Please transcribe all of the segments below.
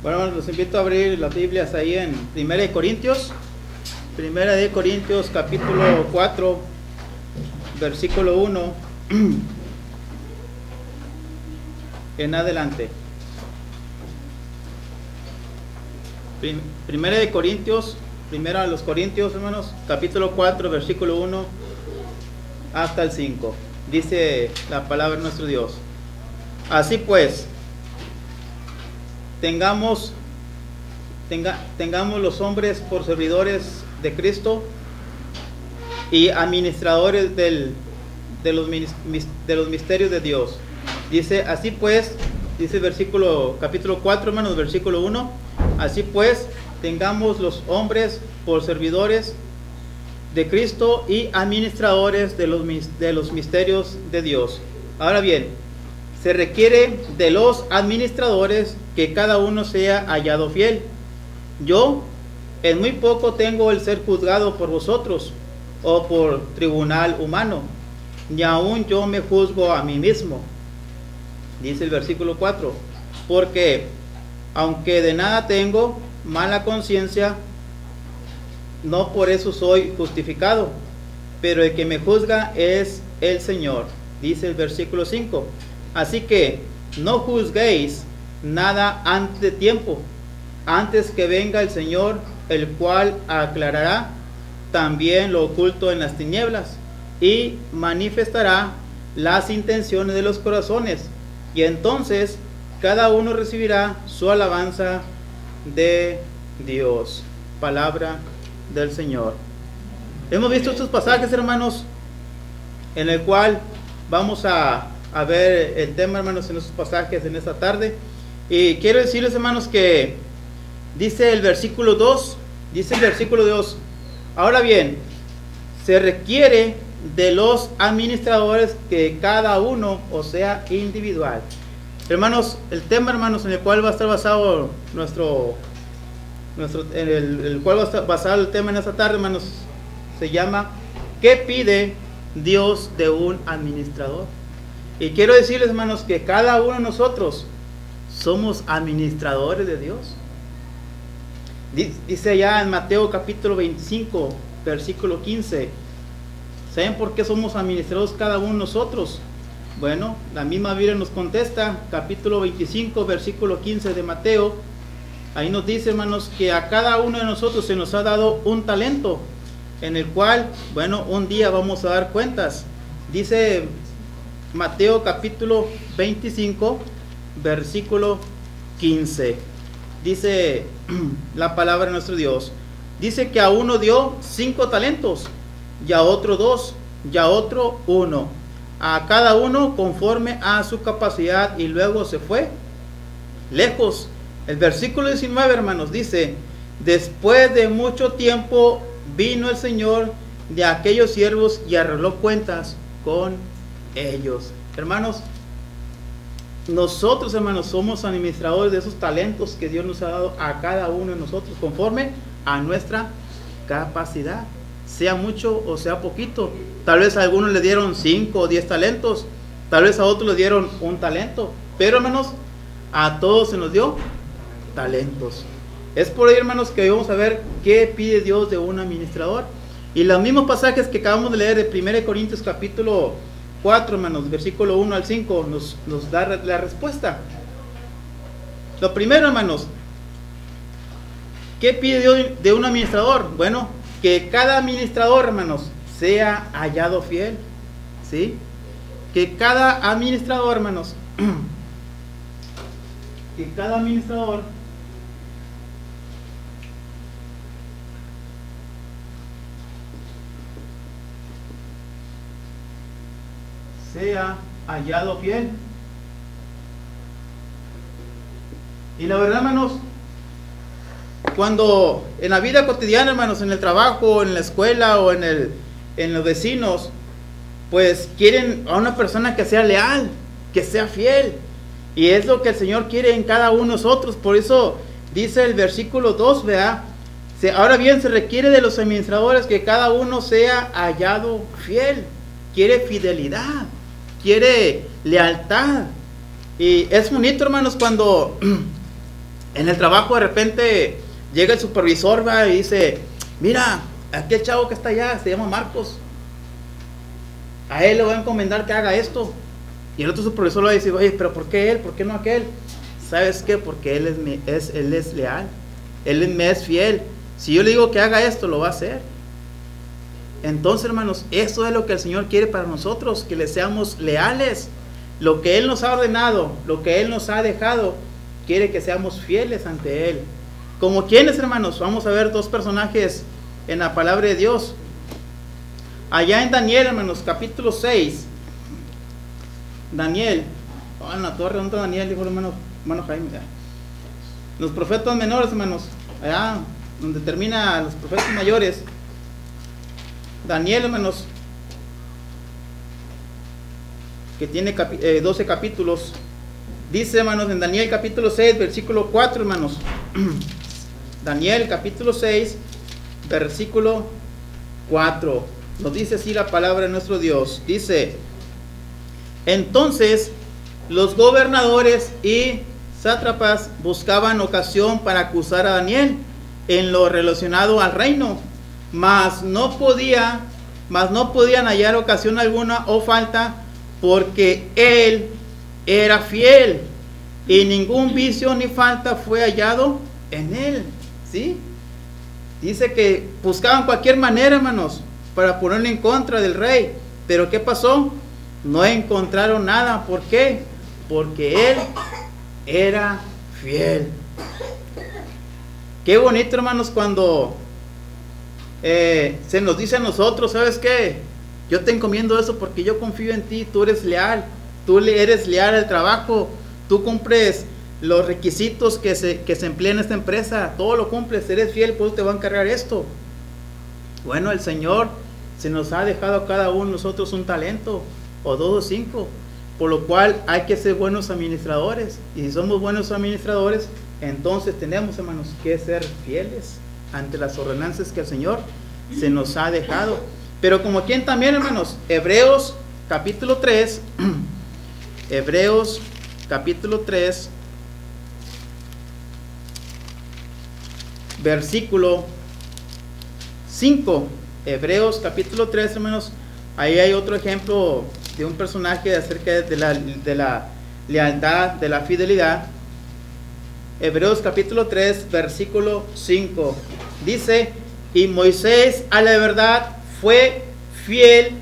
Bueno, los invito a abrir las Biblias ahí en Primera de Corintios capítulo 4, versículo 1 en adelante. Primera a los Corintios, hermanos, capítulo 4, versículo 1 hasta el 5. Dice la palabra de nuestro Dios: así pues, tengamos los hombres por servidores de Cristo y administradores de los misterios de Dios. Dice, así pues, dice capítulo 4, hermanos, versículo 1. Así pues, tengamos los hombres por servidores de Cristo y administradores de los misterios de Dios. Ahora bien, se requiere de los administradores que cada uno sea hallado fiel. Yo en muy poco tengo el ser juzgado por vosotros o por tribunal humano, ni aun yo me juzgo a mí mismo. Dice el versículo 4, porque aunque de nada tengo mala conciencia, no por eso soy justificado, pero el que me juzga es el Señor. Dice el versículo 5, así que no juzguéis nada antes de tiempo, antes que venga el Señor, el cual aclarará también lo oculto en las tinieblas y manifestará las intenciones de los corazones, y entonces cada uno recibirá su alabanza de Dios. Palabra del Señor. Hemos visto estos pasajes, hermanos, en el cual vamos a ver el tema, hermanos, en estos pasajes en esta tarde. Y quiero decirles, hermanos, que dice el versículo 2, ahora bien, se requiere de los administradores que cada uno, o sea, individual. Hermanos, el tema, hermanos, en el cual va a estar basado el cual va a estar basado el tema en esta tarde, hermanos, se llama ¿qué pide Dios de un administrador? Y quiero decirles, hermanos, que cada uno de nosotros somos administradores de Dios. Dice allá en Mateo capítulo 25, versículo 15. ¿Saben por qué somos administradores cada uno de nosotros? Bueno, la misma Biblia nos contesta, capítulo 25, versículo 15 de Mateo. Ahí nos dice, hermanos, que a cada uno de nosotros se nos ha dado un talento, en el cual, bueno, un día vamos a dar cuentas. Dice Mateo capítulo 25, versículo 15. Dice la palabra de nuestro Dios. Dice que a uno dio 5 talentos, y a otro 2, y a otro 1. A cada uno conforme a su capacidad, y luego se fue lejos. El versículo 19, hermanos, dice: después de mucho tiempo vino el Señor de aquellos siervos y arregló cuentas con ellos. Hermanos, nosotros, hermanos, somos administradores de esos talentos que Dios nos ha dado a cada uno de nosotros, conforme a nuestra capacidad, sea mucho o sea poquito. Tal vez a algunos le dieron 5 o 10 talentos, tal vez a otros le dieron 1 talento, pero, hermanos, a todos se nos dio talentos. Es por ahí, hermanos, que vamos a ver qué pide Dios de un administrador. Y los mismos pasajes que acabamos de leer de 1 Corintios capítulo 4, hermanos, versículo 1 al 5, nos da la respuesta. Lo primero, hermanos, ¿qué pide Dios de un administrador? Bueno, que cada administrador, hermanos, sea hallado fiel, ¿sí? Que cada administrador, hermanos, que cada administrador sea hallado fiel. Y la verdad, hermanos, cuando en la vida cotidiana, hermanos, en el trabajo, en la escuela o en los vecinos, pues quieren a una persona que sea leal, que sea fiel. Y es lo que el Señor quiere en cada uno de nosotros. Por eso dice el versículo 2, ¿verdad? Ahora bien, se requiere de los administradores que cada uno sea hallado fiel. Quiere fidelidad, quiere lealtad. Y es bonito, hermanos, cuando En el trabajo de repente llega el supervisor, ¿va? Y dice, mira, aquel chavo que está allá se llama Marcos, a él le voy a encomendar que haga esto. Y el otro supervisor le va a decir, oye, pero ¿por qué él? ¿Por qué no aquel? ¿Sabes qué? Porque él es leal, él me es fiel. Si yo le digo que haga esto, lo va a hacer. Entonces, hermanos, eso es lo que el Señor quiere para nosotros, que le seamos leales. Lo que Él nos ha ordenado, lo que Él nos ha dejado, quiere que seamos fieles ante Él. ¿Como quiénes, hermanos? Vamos a ver dos personajes en la palabra de Dios. Allá en Daniel, hermanos, capítulo 6. Daniel, en la torre donde Daniel, dijo el hermano Jaime. Los profetas menores, hermanos, allá donde termina los profetas mayores. Daniel, hermanos, que tiene 12 capítulos. Dice, hermanos, en Daniel capítulo 6, versículo 4, hermanos. Daniel capítulo 6, versículo 4. Nos dice así la palabra de nuestro Dios. Dice, entonces los gobernadores y sátrapas buscaban ocasión para acusar a Daniel en lo relacionado al reino, mas no podían hallar ocasión alguna o falta, porque él era fiel y ningún vicio ni falta fue hallado en él. ¿Sí? Dice que buscaban cualquier manera, hermanos, para ponerle en contra del rey. Pero ¿qué pasó? No encontraron nada. ¿Por qué? Porque él era fiel. Qué bonito, hermanos, cuando se nos dice a nosotros, ¿sabes qué? Yo te encomiendo eso porque yo confío en ti, tú eres leal, eres leal al trabajo, tú cumples los requisitos que se emplean en esta empresa, todo lo cumples, eres fiel, pues te va a encargar esto. Bueno, el Señor se nos ha dejado a cada uno de nosotros un talento, o 2 o 5, por lo cual hay que ser buenos administradores, y si somos buenos administradores, entonces tenemos, hermanos, que ser fieles ante las ordenanzas que el Señor se nos ha dejado. Pero como quien también, hermanos, Hebreos capítulo 3, Hebreos capítulo 3, versículo 5, Hebreos capítulo 3, hermanos, ahí hay otro ejemplo de un personaje acerca de la lealtad, de la fidelidad. Hebreos capítulo 3, versículo 5, dice, y Moisés a la verdad fue fiel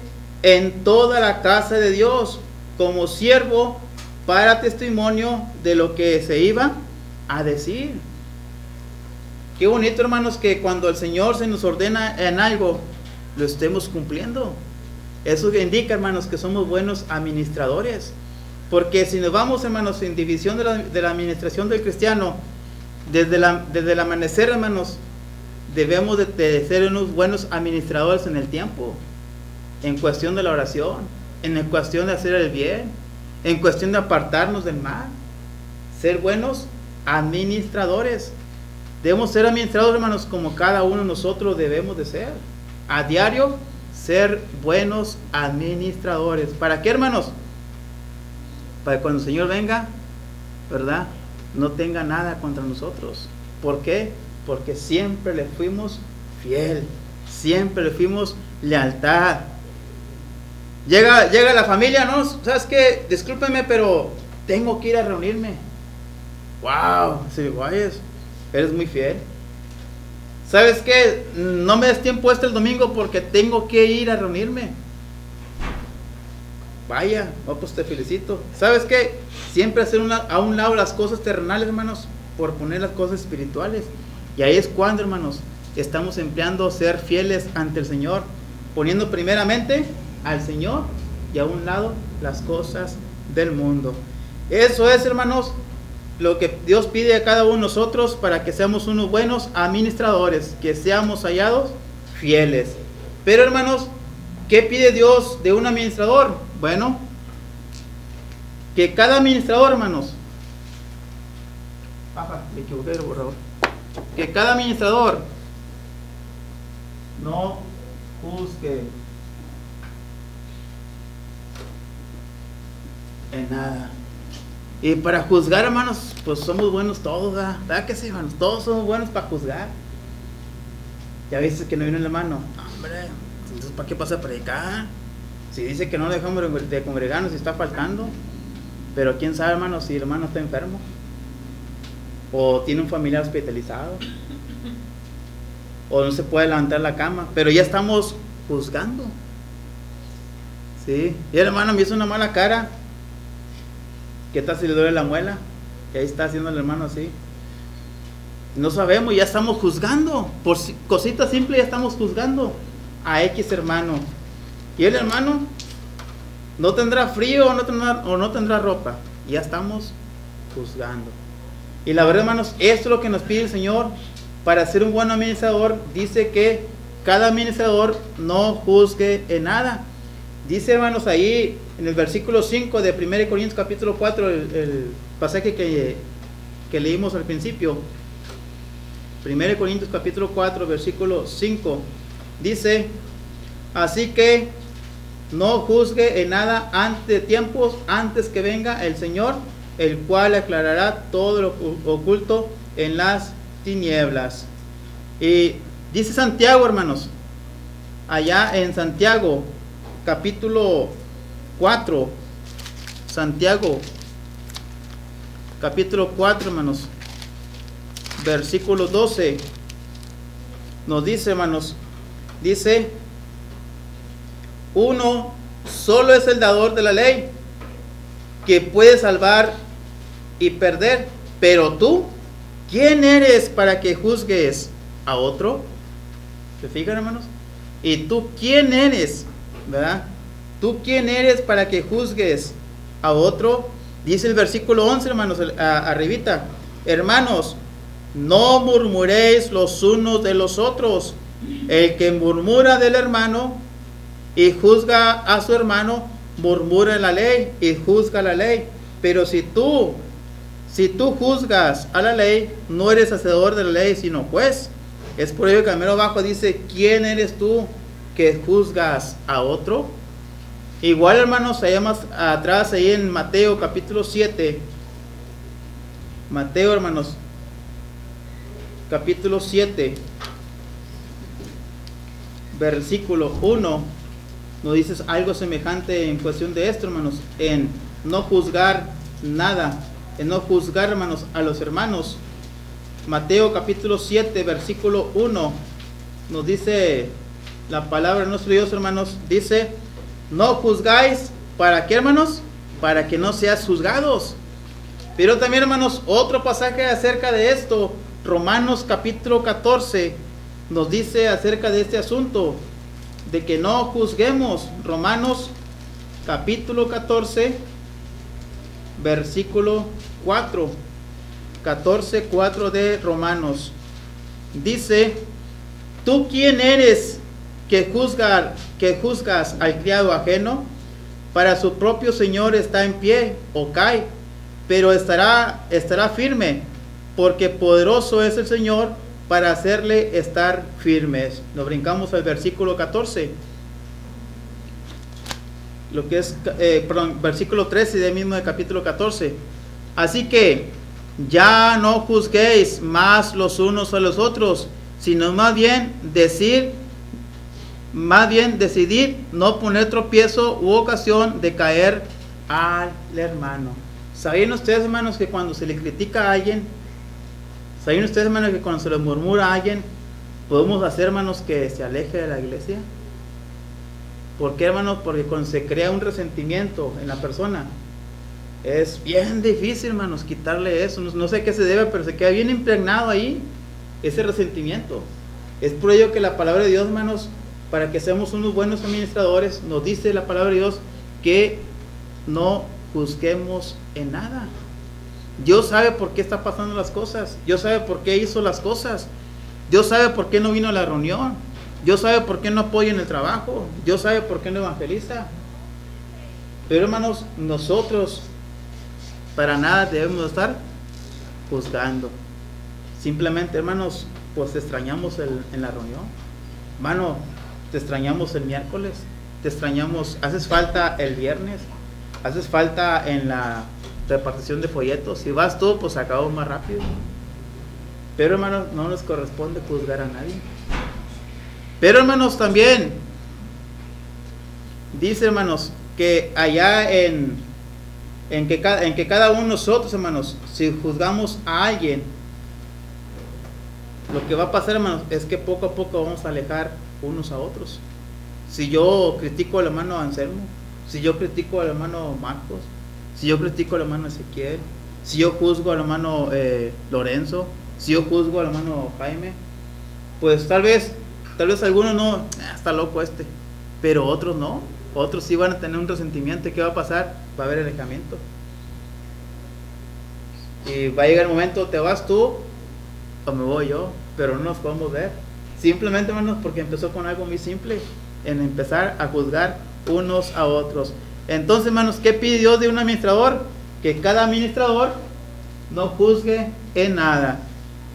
en toda la casa de Dios, como siervo para testimonio de lo que se iba a decir. Qué bonito, hermanos, que cuando el Señor se nos ordena en algo, lo estemos cumpliendo. Eso indica, hermanos, que somos buenos administradores. Porque si nos vamos, hermanos, en división de la administración del cristiano, desde el amanecer, hermanos, debemos de ser unos buenos administradores en el tiempo, en cuestión de la oración, en cuestión de hacer el bien, en cuestión de apartarnos del mal. Ser buenos administradores. Debemos ser administradores, hermanos, como cada uno de nosotros debemos de ser. A diario, ser buenos administradores. ¿Para qué, hermanos? Para que cuando el Señor venga, ¿verdad?, no tenga nada contra nosotros. ¿Por qué? Porque siempre le fuimos fiel, siempre le fuimos lealtad. Llega la familia, ¿no? ¿Sabes qué? Discúlpeme, pero tengo que ir a reunirme. ¡Wow! Si vayas, eres muy fiel. ¿Sabes qué? No me des tiempo el domingo porque tengo que ir a reunirme. Vaya, pues te felicito. ¿Sabes qué? Siempre hacer a un lado las cosas terrenales, hermanos, por poner las cosas espirituales. Y ahí es cuando, hermanos, estamos empleando ser fieles ante el Señor, poniendo primeramente al Señor y a un lado las cosas del mundo. Eso es, hermanos, lo que Dios pide a cada uno de nosotros para que seamos unos buenos administradores, que seamos hallados fieles. Pero, hermanos, ¿qué pide Dios de un administrador? Bueno, que cada administrador, hermanos, me equivoqué del borrador, que cada administrador no juzgue en nada. Y para juzgar, hermanos, pues somos buenos todos, ¿verdad que sí, hermanos? Todos somos buenos para juzgar. Ya viste que no viene el hermano. Hombre, entonces ¿para qué pasa a predicar? Si dice que no dejamos de congregarnos y está faltando. Pero quién sabe, hermano, si el hermano está enfermo. O tiene un familiar hospitalizado. O no se puede levantar la cama. Pero ya estamos juzgando. Sí. Y el hermano me hizo una mala cara. ¿Qué tal si le duele la muela? Y ahí está haciendo el hermano así. No sabemos, ya estamos juzgando. Por cositas simples ya estamos juzgando a X hermano. Y el hermano no tendrá frío o no tendrá ropa. Ya estamos juzgando. Y la verdad, hermanos, esto es lo que nos pide el Señor. Para ser un buen administrador, dice que cada administrador no juzgue en nada. Dice, hermanos, ahí en el versículo 5 de 1 Corintios capítulo 4, el pasaje que leímos al principio. 1 Corintios capítulo 4, versículo 5, dice: así que no juzgue en nada antes de tiempos, antes que venga el Señor, el cual aclarará todo lo oculto en las tinieblas. Y dice Santiago, hermanos, allá en Santiago capítulo 4, Santiago capítulo 4, hermanos, versículo 12, nos dice, hermanos, dice: uno solo es el dador de la ley, que puede salvar y perder, pero tú, ¿quién eres para que juzgues a otro? ¿Se fijan, hermanos? ¿Y tú quién eres? ¿Verdad? ¿Tú quién eres para que juzgues a otro? Dice el versículo 11, hermanos, arribita: hermanos, no murmuréis los unos de los otros. El que murmura del hermano y juzga a su hermano, murmura la ley y juzga la ley. Pero si tú juzgas a la ley, no eres hacedor de la ley, sino juez. Es por ello que al menos abajo dice: ¿quién eres tú que juzgas a otro? Igual, hermanos, allá más atrás, ahí en Mateo capítulo 7, Mateo, hermanos, capítulo 7, versículo 1, nos dice algo semejante en cuestión de esto, hermanos, en no juzgar nada, en no juzgar, hermanos, a los hermanos. Mateo capítulo 7, versículo 1, nos dice la palabra de nuestro Dios, hermanos, dice: no juzgáis, ¿para qué, hermanos? Para que no seas juzgados. Pero también, hermanos, otro pasaje acerca de esto, Romanos capítulo 14, nos dice acerca de este asunto, de que no juzguemos. Romanos capítulo 14, versículo 4, 14:4 de Romanos, dice: ¿tú quién eres que juzgas al criado ajeno? Para su propio Señor está en pie o cae, pero estará firme, porque poderoso es el Señor para hacerle estar firmes. Nos brincamos al versículo 14, lo que es, versículo 13 del mismo de capítulo 14. Así que ya no juzguéis más los unos a los otros, sino más bien decidir no poner tropiezo u ocasión de caer al hermano. ¿Sabían ustedes, hermanos, que cuando se le critica a alguien, sabían ustedes, hermanos, que cuando se le murmura a alguien, podemos hacer, hermanos, que se aleje de la iglesia? ¿Por qué, hermanos? Porque cuando se crea un resentimiento en la persona, es bien difícil, hermanos, quitarle eso. No sé qué se debe, pero se queda bien impregnado ahí ese resentimiento. Es por ello que la palabra de Dios, hermanos, para que seamos unos buenos administradores, nos dice la palabra de Dios que no juzguemos en nada. Dios sabe por qué está pasando las cosas. Dios sabe por qué hizo las cosas. Dios sabe por qué no vino a la reunión. Dios sabe por qué no apoya en el trabajo. Dios sabe por qué no evangeliza. Pero, hermanos, nosotros para nada debemos estar juzgando. Simplemente, hermanos, pues te extrañamos en la reunión. Hermano, te extrañamos el miércoles, te extrañamos, haces falta el viernes, haces falta en la repartición de folletos. Si vas tú, pues acabamos más rápido. Pero hermanos, no nos corresponde juzgar a nadie. Pero hermanos, también dice, hermanos, que allá en que cada uno de nosotros, hermanos, si juzgamos a alguien, lo que va a pasar, hermanos, es que poco a poco vamos a alejar unos a otros. Si yo critico al hermano Anselmo, si yo critico al hermano Marcos, si yo critico al hermano Ezequiel, si yo juzgo al hermano Lorenzo, si yo juzgo al hermano Jaime, pues tal vez algunos no, está loco este, pero otros no, otros sí van a tener un resentimiento. ¿Y qué va a pasar? Va a haber alejamiento. Y va a llegar el momento, te vas tú o me voy yo, pero no nos podemos ver. Simplemente, hermanos, porque empezó con algo muy simple, en empezar a juzgar unos a otros. Entonces, hermanos, ¿qué pide Dios de un administrador? Que cada administrador no juzgue en nada.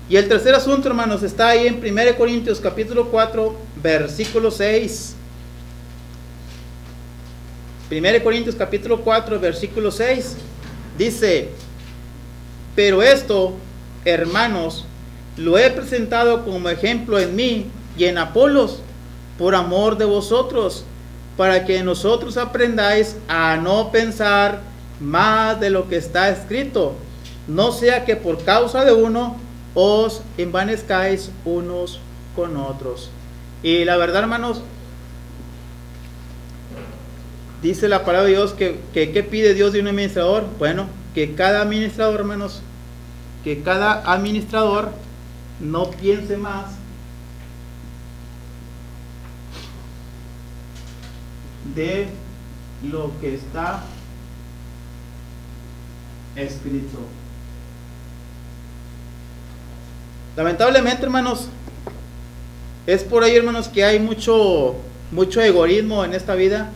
Y el tercer asunto, hermanos, está ahí en 1 Corintios capítulo 4, versículo 6. 1 Corintios capítulo 4, versículo 6. Dice: pero esto, hermanos, lo he presentado como ejemplo en mí y en Apolos, por amor de vosotros, para que nosotros aprendáis a no pensar más de lo que está escrito, no sea que por causa de uno os envanezcáis unos con otros. Y la verdad, hermanos, dice la palabra de Dios que ¿qué pide Dios de un administrador? Bueno, que cada administrador, hermanos, que cada administrador no piense más de lo que está escrito. Lamentablemente, hermanos, es por ahí, hermanos, que hay mucho egoísmo en esta vida.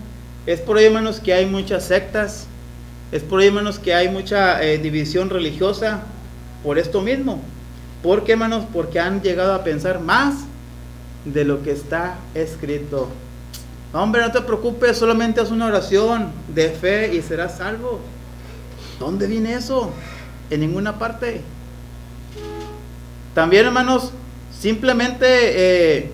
Es por ahí, hermanos, que hay muchas sectas. Es por ahí, hermanos, que hay mucha división religiosa por esto mismo. ¿Por qué, hermanos? Porque han llegado a pensar más de lo que está escrito. Hombre, no te preocupes, solamente haz una oración de fe y serás salvo. ¿Dónde viene eso? En ninguna parte. También, hermanos, simplemente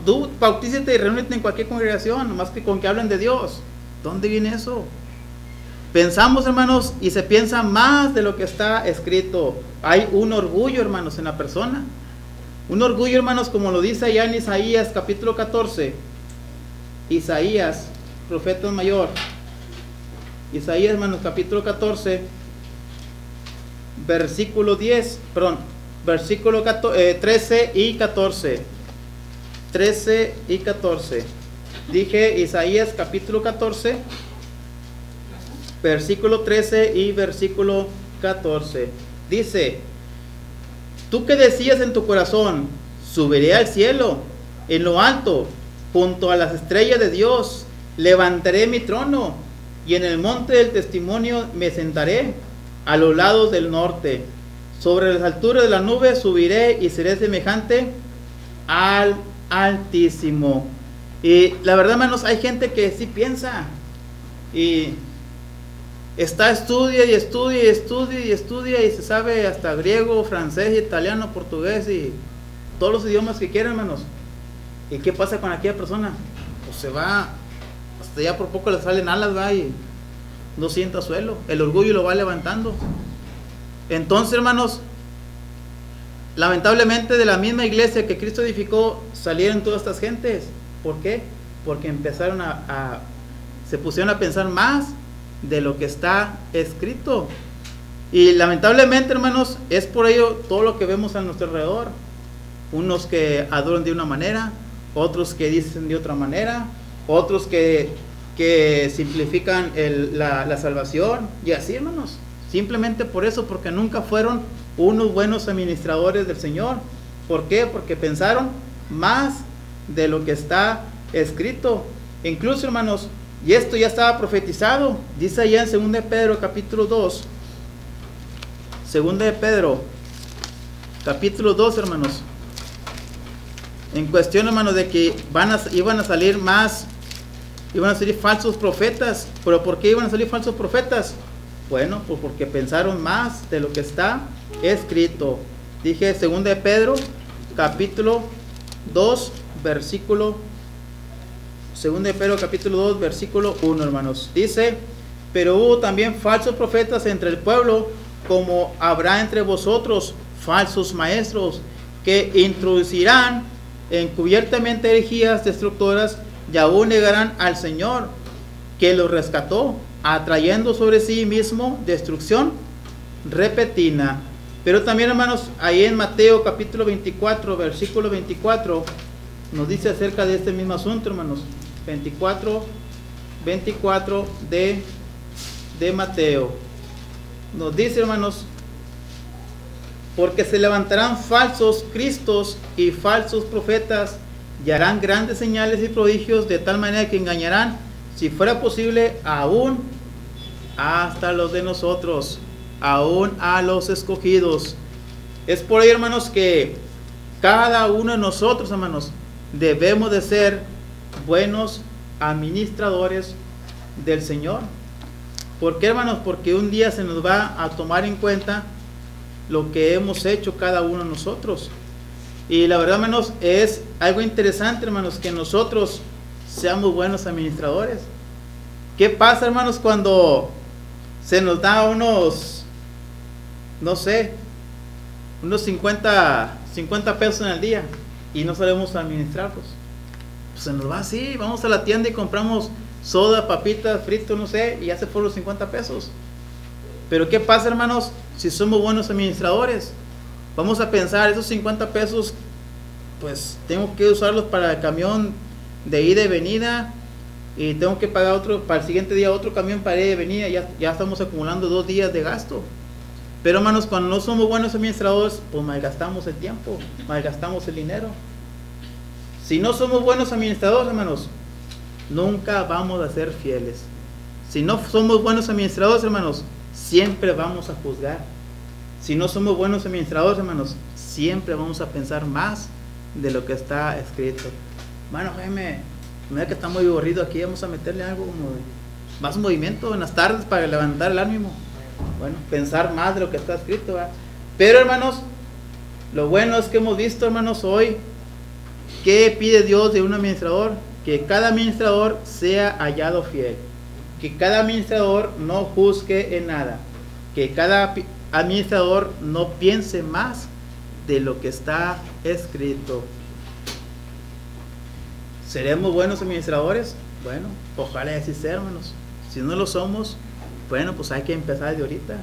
tú bautízate y reúnete en cualquier congregación, nomás que con que hablen de Dios. ¿Dónde viene eso? Pensamos, hermanos, y se piensa más de lo que está escrito. Hay un orgullo, hermanos, en la persona. Un orgullo, hermanos, como lo dice allá en Isaías capítulo 14. Isaías, profeta mayor. Isaías, hermanos, capítulo 14, versículo 10, perdón, versículo 13 y 14. 13 y 14. Dije Isaías capítulo 14, versículo 13 y versículo 14. Dice: tú que decías en tu corazón, subiré al cielo, en lo alto, junto a las estrellas de Dios, levantaré mi trono, y en el monte del testimonio me sentaré, a los lados del norte. Sobre las alturas de la nube subiré y seré semejante al Altísimo. Y la verdad, hermanos, hay gente que sí piensa y estudia y se sabe hasta griego, francés, italiano, portugués y todos los idiomas que quiera, hermanos. ¿Y qué pasa con aquella persona? Pues se va, hasta ya por poco le salen alas, va, y no sienta suelo. El orgullo lo va levantando. Entonces, hermanos, lamentablemente de la misma iglesia que Cristo edificó salieron todas estas gentes. ¿Por qué? Porque empezaron se pusieron a pensar más de lo que está escrito. Y lamentablemente, hermanos, es por ello todo lo que vemos a nuestro alrededor. Unos que adoran de una manera, otros que dicen de otra manera, otros que simplifican la salvación, y así, hermanos. Simplemente por eso, porque nunca fueron unos buenos administradores del Señor. ¿Por qué? Porque pensaron más de lo que está escrito. Incluso, hermanos, y esto ya estaba profetizado, dice allá en 2 de Pedro capítulo 2, 2 de Pedro capítulo 2, hermanos, en cuestión, hermanos, de que iban a salir falsos profetas. ¿Pero por qué iban a salir falsos profetas? Bueno, pues porque pensaron más de lo que está escrito. Dije 2 de Pedro, capítulo 2, versículo 2 de Pedro, capítulo 2, versículo 1, hermanos. Dice: pero hubo también falsos profetas entre el pueblo, como habrá entre vosotros falsos maestros, que introducirán encubiertamente herejías destructoras, y aún negarán al Señor que los rescató, atrayendo sobre sí mismo destrucción repentina. Pero también, hermanos, ahí en Mateo capítulo 24, versículo 24, nos dice acerca de este mismo asunto, hermanos. 24 de Mateo. Nos dice, hermanos: porque se levantarán falsos cristos y falsos profetas, y harán grandes señales y prodigios, de tal manera que engañarán, si fuera posible, aún hasta los de nosotros, aún a los escogidos. Es por ello, hermanos, que cada uno de nosotros, hermanos, debemos de ser buenos administradores del Señor. ¿Por qué, hermanos? Porque un día se nos va a tomar en cuenta lo que hemos hecho cada uno de nosotros. Y la verdad, hermanos, es algo interesante, hermanos, que nosotros seamos buenos administradores. ¿Qué pasa, hermanos, cuando se nos da unos, no sé, unos 50 pesos en el día y no sabemos administrarlos? Pues se nos va así, vamos a la tienda y compramos soda, papitas, frito, no sé, y ya se fueron los 50 pesos. Pero ¿qué pasa, hermanos, si somos buenos administradores? Vamos a pensar, esos 50 pesos, pues tengo que usarlos para el camión de ida y venida, y tengo que pagar otro, para el siguiente día otro camión para ida y venida. Ya estamos acumulando 2 días de gasto. Pero, hermanos, cuando no somos buenos administradores, pues malgastamos el tiempo, malgastamos el dinero. Si no somos buenos administradores, hermanos, nunca vamos a ser fieles. Si no somos buenos administradores, hermanos, siempre vamos a juzgar. Si no somos buenos administradores, hermanos, siempre vamos a pensar más de lo que está escrito. Bueno, Jaime, mira que está muy aburrido aquí, vamos a meterle algo como más movimiento en las tardes para levantar el ánimo. Bueno, pensar más de lo que está escrito, ¿verdad? Pero, hermanos, lo bueno es que hemos visto, hermanos, hoy, ¿qué pide Dios de un administrador? Que cada administrador sea hallado fiel, que cada administrador no juzgue en nada, que cada administrador no piense más de lo que está escrito. ¿Seremos buenos administradores? Bueno, ojalá así sea, hermanos. Si no lo somos, bueno, pues hay que empezar de ahorita.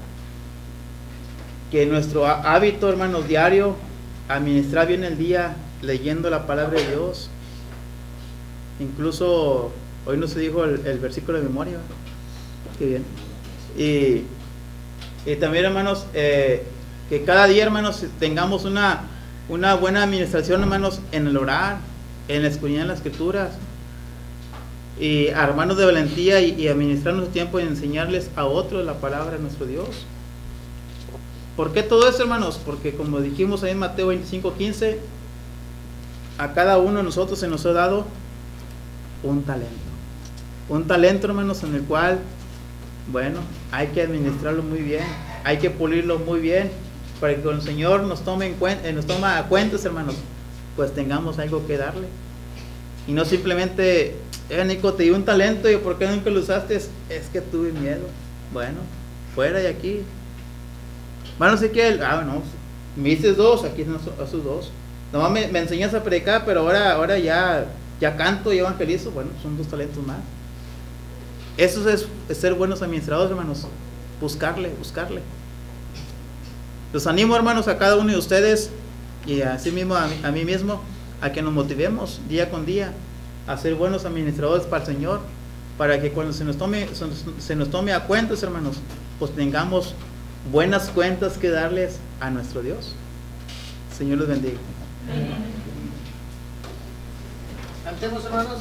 Que nuestro hábito, hermanos, diario, administrar bien el día leyendo la palabra de Dios. Incluso hoy no se dijo el versículo de memoria. Qué bien. Y también, hermanos, que cada día, hermanos, tengamos una buena administración, hermanos, en el orar, en la escudriñar las escrituras, y armarnos de valentía y administrar nuestro tiempo y enseñarles a otros la palabra de nuestro Dios. ¿Por qué todo eso, hermanos? Porque, como dijimos ahí en Mateo 25:15, a cada uno de nosotros se nos ha dado un talento, hermanos, en el cual, bueno, hay que administrarlo muy bien, hay que pulirlo muy bien, para que cuando el Señor nos toma a cuentas, hermanos, pues tengamos algo que darle. Y no simplemente, Nico, te di un talento y ¿por qué nunca lo usaste? Es que tuve miedo. Bueno, fuera de aquí. Bueno, sé que no, me dices 2, aquí son esos 2. Nomás me enseñas a predicar, pero ahora ya canto y evangelizo. Bueno, son 2 talentos más. Eso es ser buenos administradores, hermanos. Buscarle. Los animo, hermanos, a cada uno de ustedes y así mismo a mí mismo, a que nos motivemos día con día a ser buenos administradores para el Señor, para que cuando se nos tome a cuentas, hermanos, pues tengamos buenas cuentas que darles a nuestro Dios. Señor los bendiga. Cantemos, hermanos.